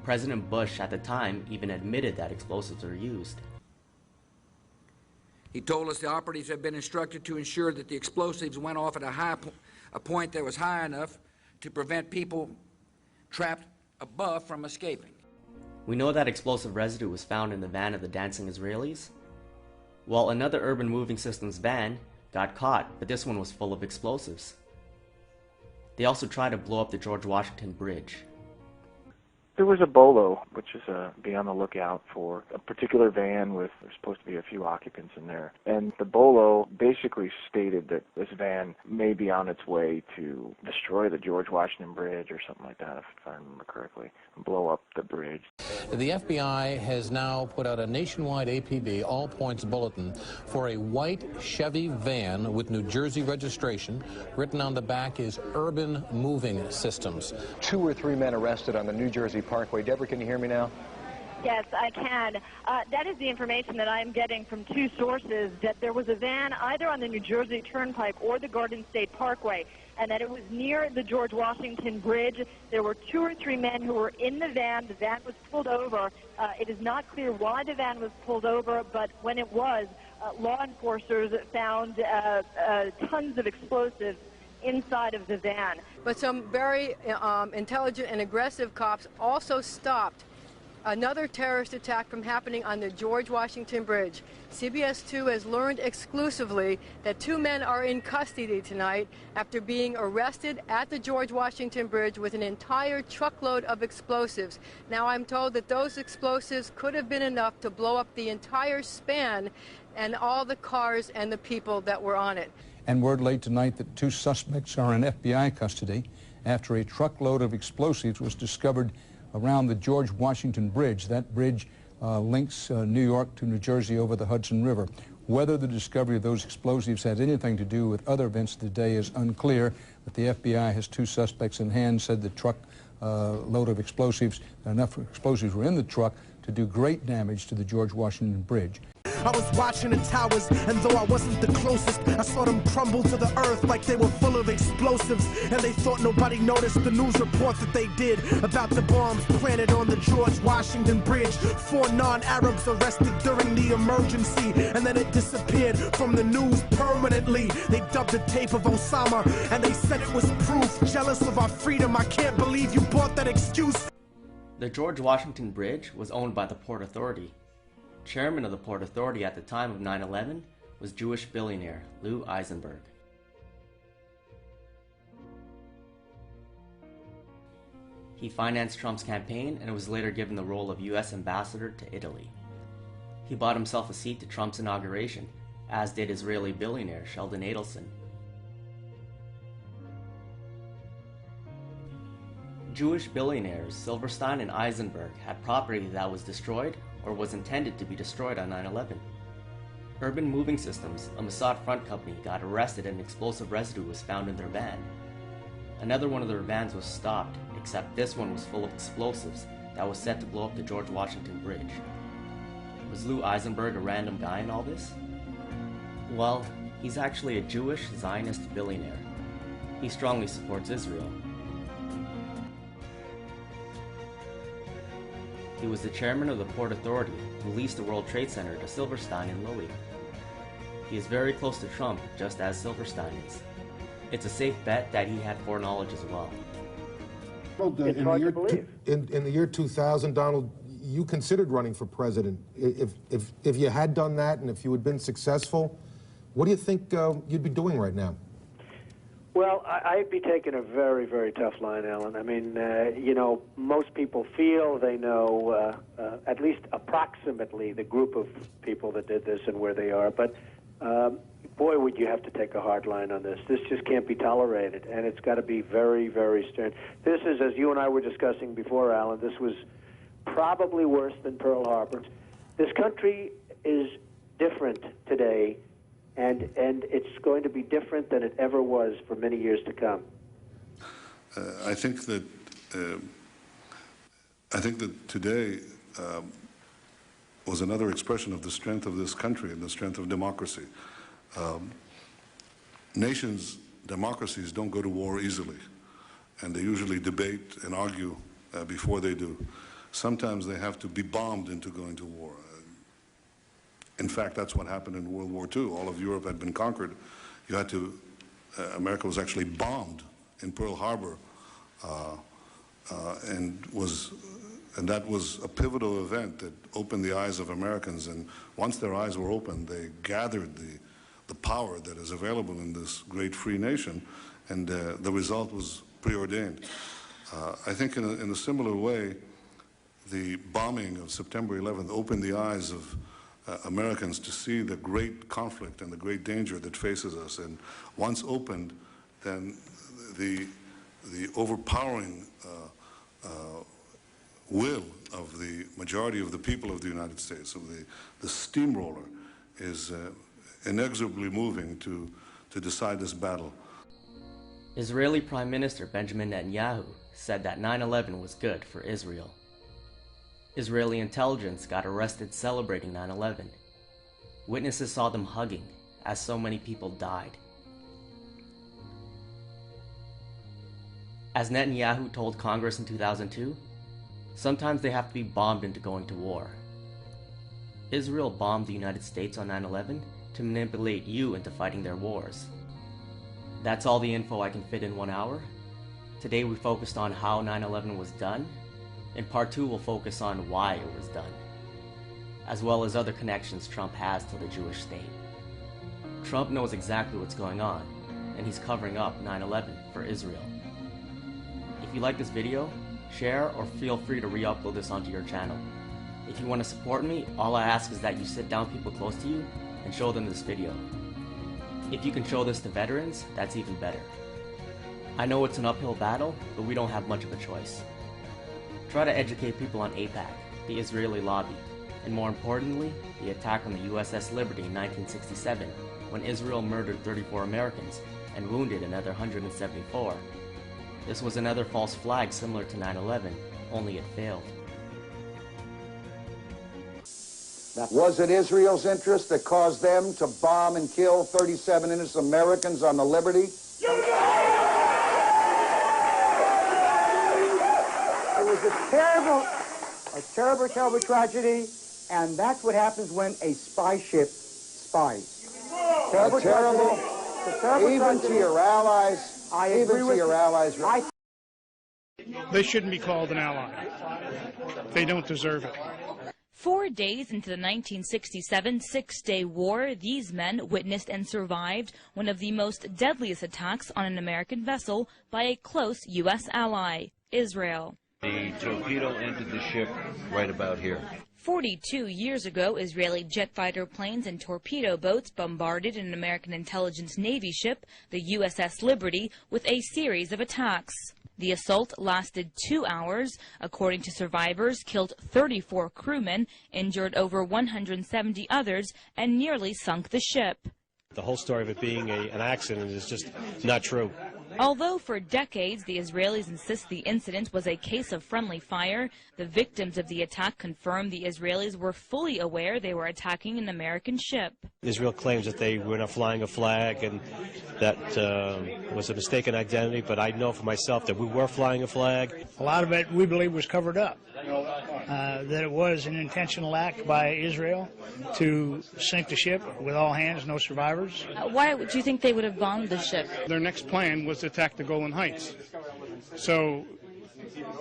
S3: President Bush at the time even admitted that explosives were used.
S7: He told us the operatives had been instructed to ensure that the explosives went off at a point that was high enough to prevent people trapped above from escaping.
S3: We know that explosive residue was found in the van of the dancing Israelis. Well, another Urban Moving Systems van got caught, but this one was full of explosives. They also tried to blow up the George Washington Bridge.
S14: There was a bolo, which is be on the lookout for a particular van with, there's supposed to be a few occupants in there. And the bolo basically stated that this van may be on its way to destroy the George Washington Bridge or something like that, if I remember correctly, and blow up the bridge.
S21: The FBI has now put out a nationwide APB all points bulletin for a white Chevy van with New Jersey registration. Written on the back is Urban Moving Systems.
S22: 2 or 3 men arrested on the New Jersey Parkway. Deborah, can you hear me now?
S23: Yes, I can. That is the information that I'm getting from 2 sources, that there was a van either on the New Jersey Turnpike or the Garden State Parkway, and that it was near the George Washington Bridge. There were 2 or 3 men who were in the van. The van was pulled over. It is not clear why the van was pulled over, but when it was, law enforcers found tons of explosives inside of the van.
S24: But some very intelligent and aggressive cops also stopped another terrorist attack from happening on the George Washington Bridge. CBS 2 has learned exclusively that 2 men are in custody tonight after being arrested at the George Washington Bridge with an entire truckload of explosives. Now I'm told that those explosives could have been enough to blow up the entire span and all the cars and the people that were on it.
S19: And word late tonight that 2 suspects are in FBI custody after a truckload of explosives was discovered around the George Washington Bridge. That bridge links New York to New Jersey over the Hudson River. Whether the discovery of those explosives has anything to do with other events of the day is unclear, but the FBI has 2 suspects in hand, said the truck load of explosives, enough explosives were in the truck to do great damage to the George Washington Bridge.
S26: I was watching the towers, and though I wasn't the closest, I saw them crumble to the earth like they were full of explosives. And they thought nobody noticed the news report that they did about the bombs planted on the George Washington Bridge. 4 non-Arabs arrested during the emergency, and then it disappeared from the news permanently. They dubbed the tape of Osama, and they said it was proof. Jealous of our freedom, I can't believe you bought that excuse.
S3: The George Washington Bridge was owned by the Port Authority. Chairman of the Port Authority at the time of 9/11 was Jewish billionaire Lou Eisenberg. He financed Trump's campaign and was later given the role of U.S. ambassador to Italy. He bought himself a seat to Trump's inauguration, as did Israeli billionaire Sheldon Adelson. Jewish billionaires Silverstein and Eisenberg had property that was destroyed or was intended to be destroyed on 9/11. Urban Moving Systems, a Mossad front company, got arrested and explosive residue was found in their van. Another one of their vans was stopped, except this one was full of explosives that was set to blow up the George Washington Bridge. Was Lou Eisenberg a random guy in all this? Well, he's actually a Jewish Zionist billionaire. He strongly supports Israel. He was the chairman of the Port Authority who leased the World Trade Center to Silverstein and Lowy. He is very close to Trump, just as Silverstein is. It's a safe bet that he had foreknowledge as well.
S2: It's hard to believe.
S18: In the year 2000, Donald, you considered running for president. If you had done that and if you had been successful, what do you think you'd be doing right now?
S2: Well, I'd be taking a very, very tough line, Alan. I mean, you know, most people feel they know at least approximately the group of people that did this and where they are. But boy, would you have to take a hard line on this. This just can't be tolerated, and it's got to be very, very stern. This is, as you and I were discussing before, Alan, this was probably worse than Pearl Harbor. This country is different today, and it's going to be different than it ever was for many years to come.
S16: I think that today was another expression of the strength of this country and the strength of democracy. Nations, democracies don't go to war easily, and they usually debate and argue before they do. Sometimes they have to be bombed into going to war. In fact, that's what happened in World War II. All of Europe had been conquered. You had to, America was actually bombed in Pearl Harbor, and that was a pivotal event that opened the eyes of Americans. And once their eyes were opened, they gathered the power that is available in this great free nation, and the result was preordained. I think in a similar way, the bombing of September 11th opened the eyes of Americans to see the great conflict and the great danger that faces us. And once opened, then the overpowering will of the majority of the people of the United States, of the steamroller, is inexorably moving to decide this battle.
S3: Israeli Prime Minister Benjamin Netanyahu said that 9/11 was good for Israel. Israeli intelligence got arrested celebrating 9/11. Witnesses saw them hugging as so many people died. As Netanyahu told Congress in 2002, sometimes they have to be bombed into going to war. Israel bombed the United States on 9/11 to manipulate you into fighting their wars. That's all the info I can fit in 1 hour. Today we focused on how 9/11 was done. In part 2, we'll focus on why it was done, as well as other connections Trump has to the Jewish state. Trump knows exactly what's going on, and he's covering up 9/11 for Israel. If you like this video, share or feel free to re-upload this onto your channel. If you want to support me, all I ask is that you sit down people close to you and show them this video. If you can show this to veterans, that's even better. I know it's an uphill battle, but we don't have much of a choice. Try to educate people on AIPAC, the Israeli lobby, and more importantly, the attack on the USS Liberty in 1967, when Israel murdered 34 Americans and wounded another 174. This was another false flag similar to 9/11, only it failed.
S6: Was it Israel's interest that caused them to bomb and kill 37 innocent Americans on the Liberty?
S8: It was a terrible tragedy, and that's what happens when a spy ship spies.
S6: Terrible, even to your allies.
S8: I agree with
S6: your allies.
S9: They shouldn't be called an ally. They don't deserve it.
S10: 4 days into the 1967 Six-Day War, these men witnessed and survived one of the most deadliest attacks on an American vessel by a close U.S. ally, Israel.
S11: The torpedo entered the ship right about here.
S10: 42 years ago, Israeli jet fighter planes and torpedo boats bombarded an American intelligence Navy ship, the USS Liberty, with a series of attacks. The assault lasted 2 hours. According to survivors, killed 34 crewmen, injured over 170 others, and nearly sunk the ship.
S15: The whole story of it being an accident is just not true.
S10: Although for decades the Israelis insist the incident was a case of friendly fire, the victims of the attack confirmed the Israelis were fully aware they were attacking an American ship.
S15: Israel claims that they were not flying a flag and that was a mistaken identity, but I know for myself that we were flying a flag.
S9: A lot of it, we believe, was covered up. That it was an intentional act by Israel to sink the ship with all hands, no survivors.
S10: Why would you think they would have bombed the ship?
S9: Their next plan was to attack the Golan Heights. So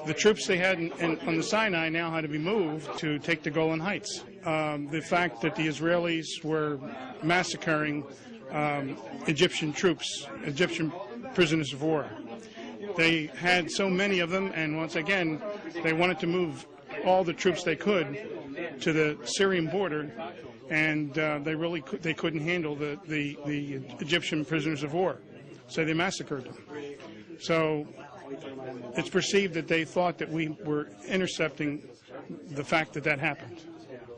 S4: The troops they had on the Sinai now had to be moved to take the Golan Heights. The fact that the Israelis were massacring Egyptian troops, Egyptian prisoners of war. They had so many of them, and once again, they wanted to move all the troops they could to the Syrian border, and they couldn't handle the Egyptian prisoners of war, so they massacred them. So it's perceived that they thought that we were intercepting the fact that that happened.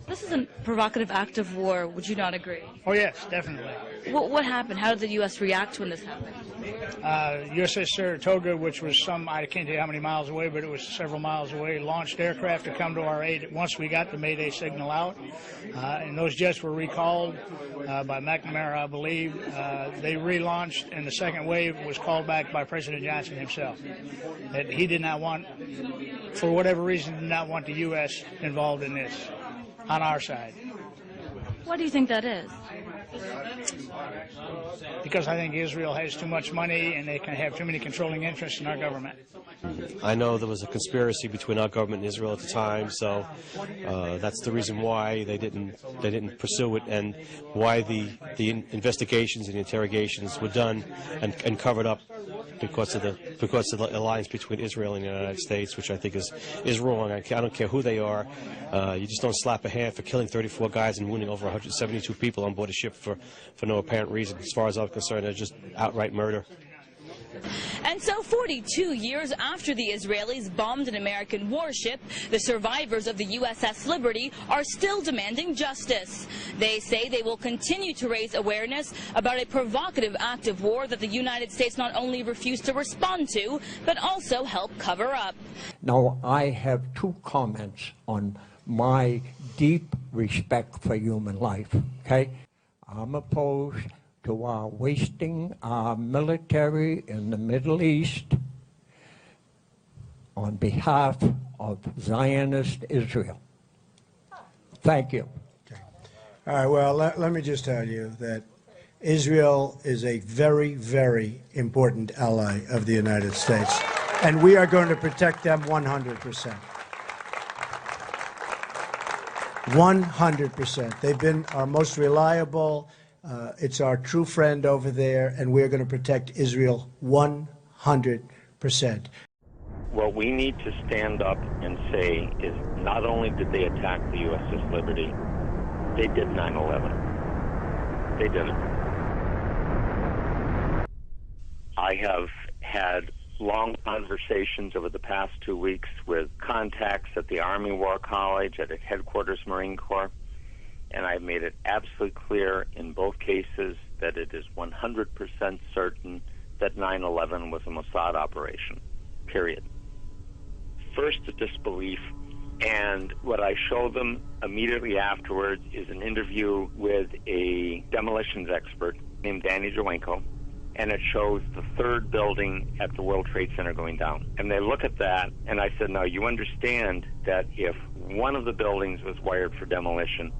S10: This is a provocative act of war. Would you not agree?
S9: Oh, yes, definitely.
S10: What happened? How did the U.S. react when this happened?
S9: USS Saratoga, which was I can't tell you how many miles away, but it was several miles away, launched aircraft to come to our aid once we got the Mayday signal out. And those jets were recalled by McNamara, I believe. They relaunched, and the second wave was called back by President Johnson himself. That he did not want, for whatever reason, did not want the U.S. involved in this on our side.
S10: What do you think that is?
S9: Because I think Israel has too much money and they can have too many controlling interests in our government.
S15: I know there was a conspiracy between our government and Israel at the time, so that's the reason why they didn't pursue it, and why the investigations and the interrogations were done and covered up because of the alliance between Israel and the United States, which I think is wrong. I don't care who they are. You just don't slap a hand for killing 34 guys and wounding over 172 people on board a ship for no apparent reason. As far as I'm concerned, it's just outright murder.
S10: And so 42 years after the Israelis bombed an American warship, the survivors of the USS Liberty are still demanding justice. They say they will continue to raise awareness about a provocative act of war that the United States not only refused to respond to, but also help cover up.
S5: Now, I have two comments on my deep respect for human life, okay? I'm opposed to our wasting our military in the Middle East on behalf of Zionist Israel. Thank you.
S25: Okay. All right, well, let me just tell you that Israel is a very, very important ally of the United States, and we are going to protect them 100%. 100%. They've been our most reliable. It's our true friend over there, and we're going to protect Israel 100%.
S12: What we need to stand up and say is not only did they attack the USS Liberty, they did 9/11. They did it. I have had long conversations over the past 2 weeks with contacts at the Army War College, at Headquarters Marine Corps, and I've made it absolutely clear in both cases that it is 100% certain that 9/11 was a Mossad operation, period. First, the disbelief, and what I show them immediately afterwards is an interview with a demolitions expert named Danny Jawenko, and it shows the third building at the World Trade Center going down. And they look at that, and I said, now you understand that if one of the buildings was wired for demolition,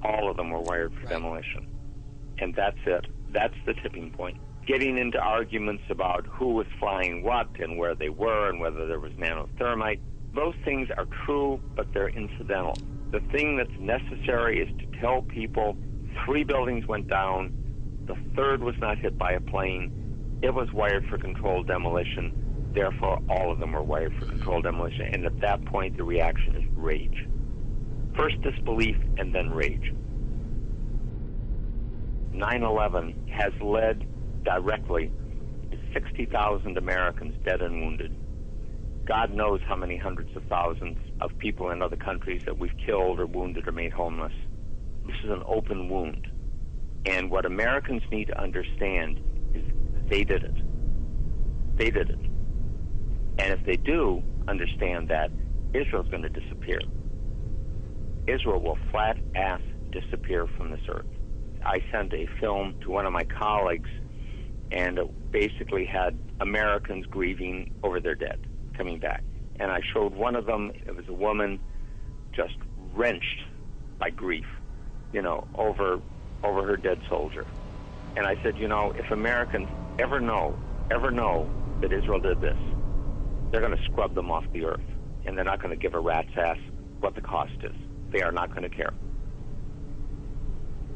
S12: all of them were wired for demolition. And that's it. That's the tipping point. Getting into arguments about who was flying what and where they were and whether there was nanothermite, those things are true, but they're incidental. The thing that's necessary is to tell people 3 buildings went down, the third was not hit by a plane, it was wired for controlled demolition, therefore all of them were wired for controlled demolition. And at that point, the reaction is rage. First disbelief and then rage. 9/11 has led directly to 60,000 Americans dead and wounded. God knows how many hundreds of thousands of people in other countries that we've killed or wounded or made homeless. This is an open wound. And what Americans need to understand is they did it. They did it. And if they do understand that, Israel's going to disappear. Israel will flat-ass disappear from this earth. I sent a film to one of my colleagues, and it basically had Americans grieving over their dead, coming back. And I showed one of them, it was a woman just wrenched by grief, over her dead soldier. And I said, if Americans ever know that Israel did this, they're going to scrub them off the earth, and they're not going to give a rat's ass what the cost is. They are not going to care.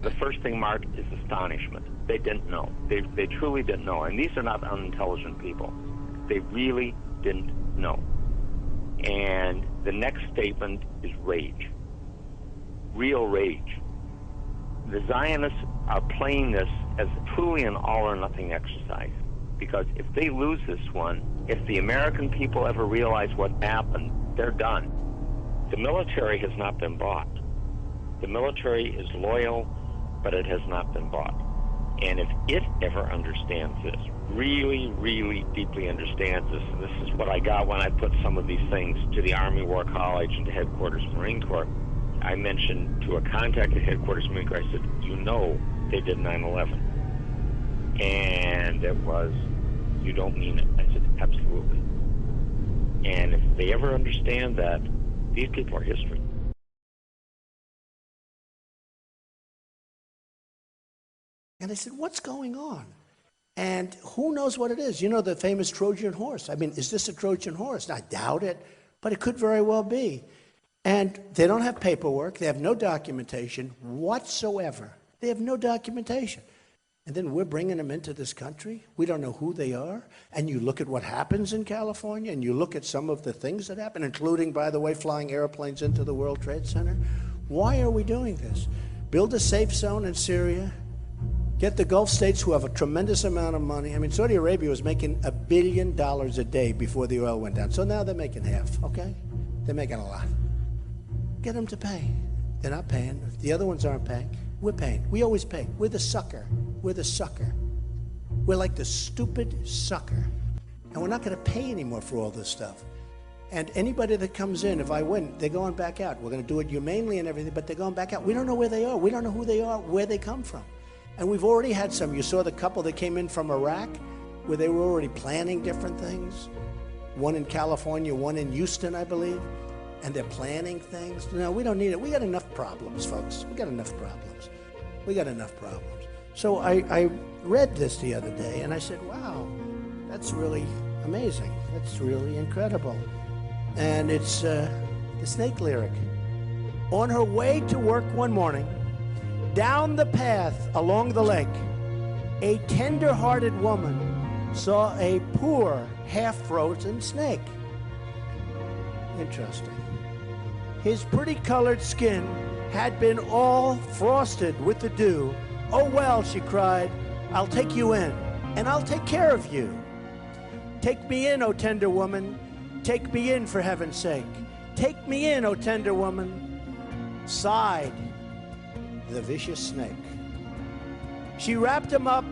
S12: The first thing, Mark, is astonishment. They didn't know. They truly didn't know. And these are not unintelligent people. They really didn't know. And the next statement is rage. Real rage. The Zionists are playing this as truly an all-or-nothing exercise. Because if they lose this one, if the American people ever realize what happened, they're done. The military has not been bought. The military is loyal, but it has not been bought. And if it ever understands this, really, really deeply understands this, and this is what I got when I put some of these things to the Army War College and to Headquarters Marine Corps, I mentioned to a contact at Headquarters Marine Corps, I said, you know they did 9/11. And it was, you don't mean it. I said, absolutely. And if they ever understand that, these people are history.
S1: And I said, what's going on? And who knows what it is? You know, the famous Trojan horse. I mean, is this a Trojan horse? I doubt it, but it could very well be. And they don't have paperwork. They have no documentation whatsoever. They have no documentation. And then we're bringing them into this country. We don't know who they are. And you look at what happens in California, and you look at some of the things that happen, including, by the way, flying airplanes into the World Trade Center. Why are we doing this? Build a safe zone in Syria. Get the Gulf states who have a tremendous amount of money. I mean, Saudi Arabia was making $1 billion a day before the oil went down. So now they're making half, okay? They're making a lot. Get them to pay. They're not paying. The other ones aren't paying. We're paying. We always pay. We're the sucker. We're the sucker. We're like the stupid sucker. And we're not going to pay anymore for all this stuff. And anybody that comes in, if I win, they're going back out. We're going to do it humanely and everything, but they're going back out. We don't know where they are. We don't know who they are, where they come from. And we've already had some. You saw the couple that came in from Iraq, where they were already planning different things. One in California, one in Houston, I believe. And they're planning things. No, we don't need it. We got enough problems, folks. We got enough problems. We got enough problems. So I read this the other day, and I said, wow, that's really amazing. That's really incredible. And it's the Snake lyric. On her way to work one morning, down the path along the lake, a tender-hearted woman saw a poor, half-frozen snake. Interesting. His pretty-colored skin had been all frosted with the dew. Oh, well, she cried, I'll take you in, and I'll take care of you. Take me in, O tender woman. Take me in, for heaven's sake. Take me in, O tender woman. Sighed the vicious snake. She wrapped him up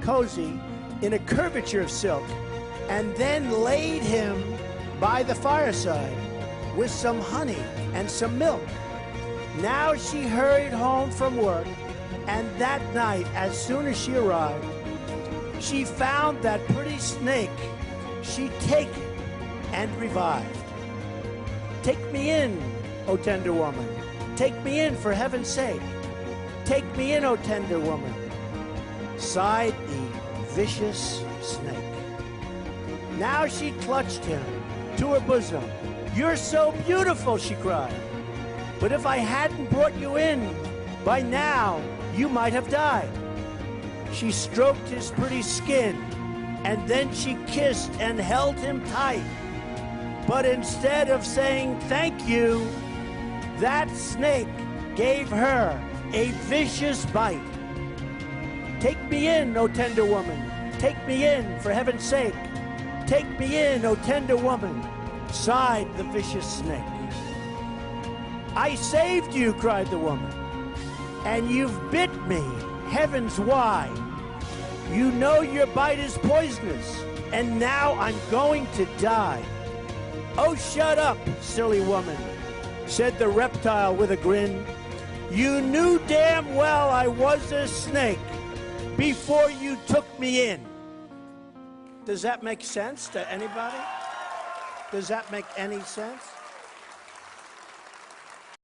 S1: cozy in a curvature of silk and then laid him by the fireside with some honey and some milk. Now she hurried home from work, and that night, as soon as she arrived, she found that pretty snake she'd taken and revived. Take me in, O tender woman. Take me in, for heaven's sake. Take me in, O tender woman, sighed the vicious snake. Now she clutched him to her bosom. You're so beautiful, she cried. But if I hadn't brought you in, by now you might have died. She stroked his pretty skin, and then she kissed and held him tight. But instead of saying thank you, that snake gave her a vicious bite. Take me in, O tender woman. Take me in, for heaven's sake. Take me in, O tender woman, sighed the vicious snake. I saved you, cried the woman, and you've bit me, heavens why. You know your bite is poisonous, and now I'm going to die. Oh, shut up, silly woman, said the reptile with a grin. You knew damn well I was a snake before you took me in. Does that make sense to anybody? Does that make any sense?